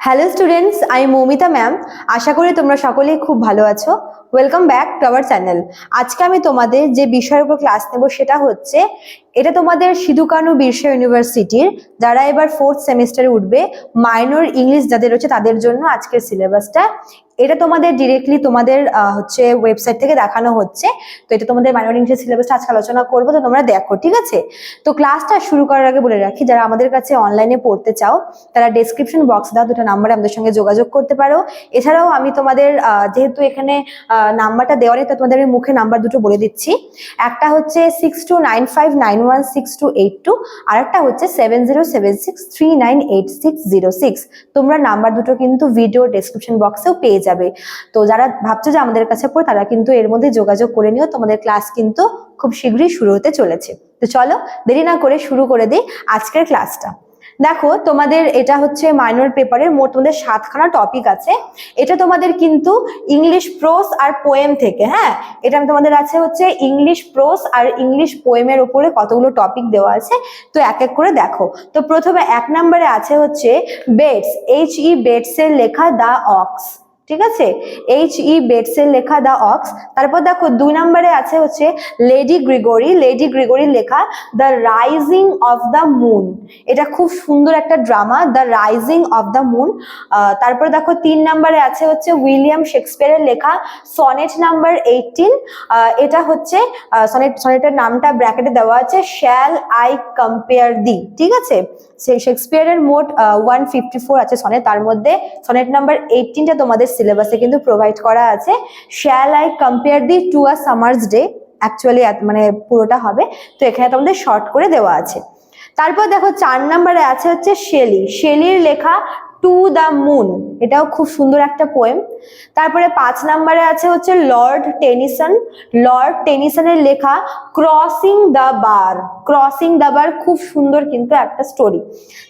Hello students, আমি Moumita ma'am. আশা করি তোমরা সকলেই খুব ভালো আছো। Welcome back to our channel. আজকে আমি তোমাদের যে বিষয়ের উপর ক্লাস নেব সেটা হচ্ছে, এটা তোমাদের সিধু কানু বিরসা ইউনিভার্সিটির যারা এবার 4th সেমিস্টারে উঠবে, মাইনর ইংলিশ যাদের রয়েছে তাদের জন্য আজকের সিলেবাসটা। এটা তোমাদের ডিরেক্টলি তোমাদের হচ্ছে ওয়েবসাইট থেকে দেখানো হচ্ছে। তো এটা তোমাদের মাইনর ইংলিশ সিলেবাসটা আজকে আলোচনা করবো, তো তোমরা দেখো, ঠিক আছে? তো ক্লাসটা শুরু করার আগে বলে রাখি, যারা আমাদের কাছে অনলাইনে পড়তে চাও তারা ডেসক্রিপশন বক্স দাও দুটো নাম্বারে আমাদের সঙ্গে যোগাযোগ করতে পারো। এছাড়াও আমি তোমাদের যেহেতু এখানে নাম্বারটা দেওয়া নেই, তো তোমাদের আমি মুখে নাম্বার দুটো বলে দিচ্ছি। একটা হচ্ছে 6295916282, আর একটা হচ্ছে 7076398606। তোমরা নাম্বার দুটো কিন্তু ভিডিও ডেসক্রিপশন বক্সেও পেয়ে যাবে। তো যারা ভাবছো যে আমাদের কাছে পড়ে, তারা কিন্তু এর মধ্যে যোগাযোগ করে নিও। তোমাদের ক্লাস কিন্তু খুব শীঘ্রই শুরু হতে চলেছে। তো চলো দেরি না করে শুরু করে দিই আজকের ক্লাসটা। দেখো, তোমাদের এটা হচ্ছে মাইনর পেপারের মোট তোমাদের 7খানা টপিক আছে। এটা তোমাদের কিন্তু ইংলিশ প্রোস আর পোয়েম থেকে, হ্যাঁ, এটা তোমাদের আছে হচ্ছে ইংলিশ প্রোস আর ইংলিশ পোয়েমের উপরে কতগুলো টপিক দেওয়া আছে। তো এক এক করে দেখো। তো প্রথমে 1 নম্বরে আছে হচ্ছে বেটস, বেটস এর লেখা দ্য অক্স, ঠিক আছে? বেটস এর লেখা দ্য অক্স। তারপর দেখো 2 নম্বরে আছে হচ্ছে লেডি গ্রিগরির লেখা the rising of the moon. এটা খুব সুন্দর একটা drama, the rising of the moon. তারপরে দেখো 3 নম্বরে আছে হচ্ছে উইলিয়াম শেক্সপিয়ারের লেখা সনেট নাম্বার 18। এটা হচ্ছে সনেটের নামটা ব্র্যাকেটে দেওয়া আছে, শ্যাল আই কম্পেয়ার দি, ঠিক আছে? সেই শেক্সপিয়ারের মোট 154 আছে সনেট, তার মধ্যে সনেট নাম্বার 18টা তোমাদের সিলেবাসে কিন্তু প্রোভাইড করা আছে। Shall I compare thee to a summer's day, actually মানে পুরোটা হবে, তো এখানে তোমাদের শর্ট করে দেওয়া আছে। তারপর দেখো 4 নম্বরে আছে হচ্ছে শেলির লেখা টু দ্য মুন, এটাও খুব সুন্দর একটা পোয়েম। তারপরে 5 নম্বরে আছে হচ্ছে লর্ড টেনিসনের লেখা ক্রসিং দ্য বার, খুব সুন্দর কিন্তু একটা স্টোরি।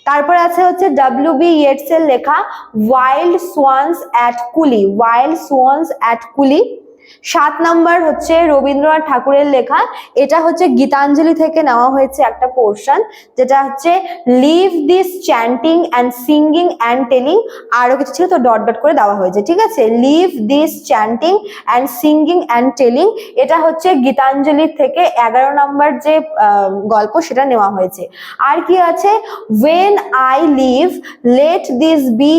তারপরে আছে হচ্ছে ডব্লিউ.বি. ইয়েটস এর লেখা ওয়াইল্ড সোয়ানস অ্যাট কুলি। 7 নম্বর হচ্ছে রবীন্দ্রনাথ ঠাকুরের লেখা, এটা হচ্ছে গীতাঞ্জলি থেকে নেওয়া হয়েছে একটা পোর্শন, যেটা হচ্ছে leave this chanting and singing and telling, আরো কিছু ছিল তো ডট ডট করে দেওয়া হয়েছে, ঠিক আছে? Leave this chanting and singing and telling, এটা হচ্ছে গীতাঞ্জলি থেকে 11 নম্বর যে গল্প সেটা নেওয়া হয়েছে। আর কি আছে, when I leave let this be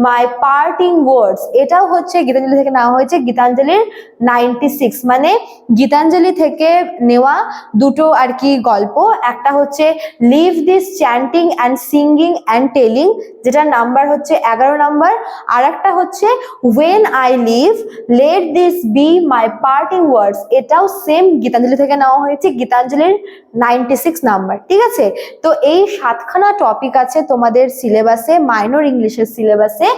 my parting words, এটাও হচ্ছে গীতাঞ্জলি থেকে নেওয়া হয়েছে, গীতাঞ্জলির 96, মানে গীতাঞ্জলি থেকে নেওয়া দুটো আর কি গল্প। একটা হচ্ছে leave this chanting and singing and telling, যেটা নাম্বার হচ্ছে 11 নম্বর। আর একটা হচ্ছে when I leave let this be my parting words, এটাও সেম গীতাঞ্জলি থেকে নেওয়া হয়েছে, গীতাঞ্জলির 96 নাম্বার, ঠিক আছে? তো এই 7খানা টপিক আছে তোমাদের সিলেবাসে, মাইনর ইংলিশের সিলেবাসে,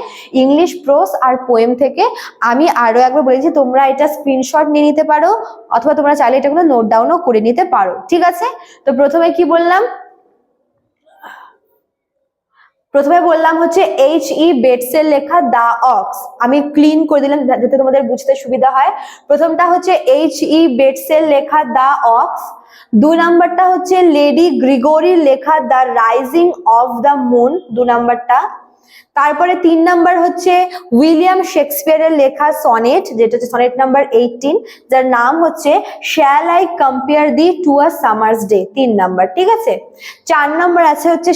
ইংলিশ প্রোস আর পোয়েম থেকে। আমি আরো একবার বলেছি, তোমরা এটা স্ক্রিনশট নিয়ে নিতে পারো, অথবা তোমরা চাইলে এটাগুলো নোট ডাউনও করে নিতে পারো, ঠিক আছে? তো প্রথমে বললাম হচ্ছে বেটস এর লেখা দ্য অক্স। আমি ক্লিন করে দিলাম যাতে তোমাদের বুঝতে সুবিধা হয়। প্রথমটা হচ্ছে বেটস এর লেখা দ্য অক্স। 2 নম্বরটা হচ্ছে লেডি গ্রিগরির লেখা the rising of the moon, 2 নম্বরটা। তারপরে 3 নাম্বার হচ্ছে উইলিয়াম শেক্সপিয়ারের লেখা সনেট, যেটা হচ্ছে সনেট নাম্বার 18, যার নাম হচ্ছে shall I compare thee to a summer's day, 3 number, ঠিক আছে? 4 নাম্বার আছে হচ্ছে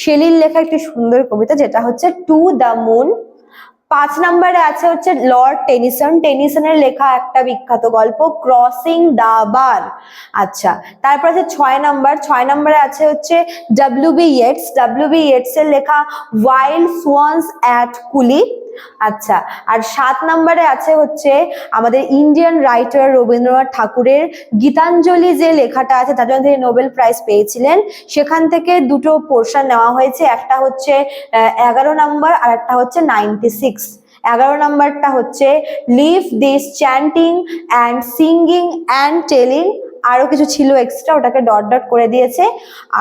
শেলির লেখা একটি সুন্দর কবিতা, যেটা হচ্ছে টু দ্য মুন। 5 নম্বরে আছে হচ্ছে লর্ড টেনিসনের লেখা একটা বিখ্যাত গল্প ক্রসিং দ্য বার। আচ্ছা, তারপর আছে 6 নম্বরে আছে হচ্ছে ডব্লিউ.বি. ইয়েটস এর লেখা ওয়াইল্ড সোয়ানস অ্যাট কুলি। আচ্ছা, আর 7 নম্বরে আছে হচ্ছে আমাদের ইন্ডিয়ান রাইটার রবীন্দ্রনাথ ঠাকুরের গীতাঞ্জলি যে লেখাটা আছে, তার জন্য তিনি নোবেল প্রাইজ পেয়েছিলেন, সেখান থেকে দুটো পোর্শন নেওয়া হয়েছে, একটা হচ্ছে 11 নম্বর আর একটা হচ্ছে 96। 11 নম্বরটা হচ্ছে leave this chanting and singing and telling, আরো কিছু ছিল এক্সট্রা, ওটাকে ডট ডট করে দিয়েছে।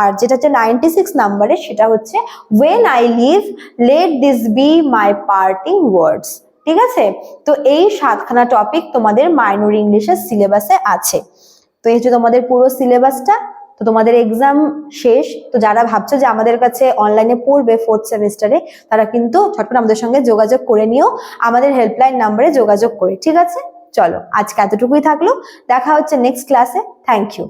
আর যেটা হচ্ছে 96 নাম্বারে, সেটা হচ্ছে when I leave let this be my parting words, ঠিক আছে? তো এই 7খানা টপিক তোমাদের মাইনর ইংলিশের সিলেবাসে আছে। তো এই হচ্ছে তোমাদের পুরো সিলেবাসটা। তো তোমাদের এক্সাম শেষ, তো যারা ভাবছো যে আমাদের কাছে অনলাইনে পড়বে 4th সেমিস্টারে, তারা কিন্তু ঝটপট আমাদের সঙ্গে যোগাযোগ করে নিও, আমাদের হেল্পলাইন নাম্বারে যোগাযোগ করে। ঠিক আছে, চলো আজকে এতটুকুই থাকলো, দেখা হচ্ছে নেক্সট ক্লাসে। Thank you.